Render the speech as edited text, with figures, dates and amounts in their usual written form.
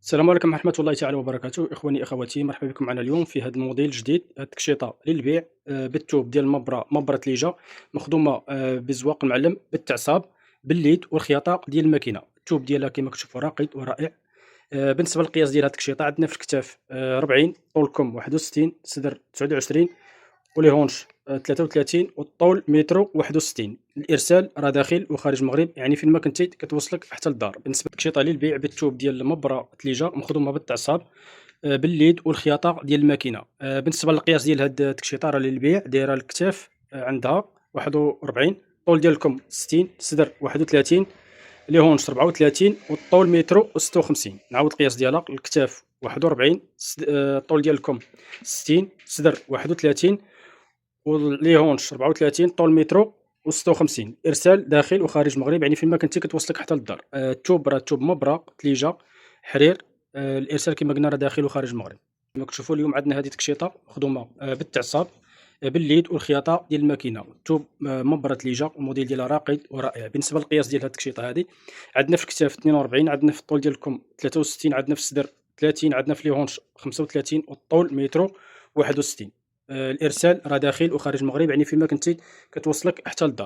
السلام عليكم ورحمة الله تعالى وبركاته، إخواني أخواتي، مرحبا بكم معنا اليوم في هذا الموديل الجديد. هاد التكشيطة للبيع بالثوب ديال مبرة ليجا مخدومة بزواق المعلم بالتعصاب بالليد والخياطة ديال الماكينة. الثوب ديالها كما كتشوفوا راقي ورائع. بالنسبة للقياس ديال هاد التكشيطة عندنا في الكتاف 40، طول الكم 61، الصدر 29 ولي هونش 33 والطول متر 61. الارسال راه داخل وخارج المغرب، يعني فين ما كنتي كتوصلك حتى للدار. بالنسبه للتكشيطه للبيع بالثوب ديال مبره تليجه مخدومه بالتعصاب بالليد والخياطه ديال الماكينه. بالنسبه للقياس ديال هاد التكشيطه راه للبيع، دايره الكتاف عندها 41، الطول ديالكم 60، الصدر 31، لي هونش 34 والطول متر و56. نعاود القياس ديالها: الكتاف 41، الطول ديالكم 60، الصدر 31 ولي هونش 34، طول مترو و56. ارسال داخل وخارج المغرب، يعني فين ما كنتي كتوصلك حتى للدار. الثوب راه الثوب مبره تليجه حرير. الارسال كما قلنا راه داخل وخارج المغرب. كما كتشوفوا اليوم عندنا هذه تكشيطه مخدومه بالتعصاب بالليد والخياطه ديال الماكينه. الثوب مبره تليجه، الموديل ديالها راقي ورائع. بالنسبه للقياس ديال هذه التكشيطه هذه عندنا في الكتاف 42، عندنا في الطول ديالكم 63، عندنا في الصدر 30، عندنا في لي هونش 35 والطول مترو 61. الارسال راه داخل وخارج المغرب، يعني فيما كنتي كتوصلك حتى للدار.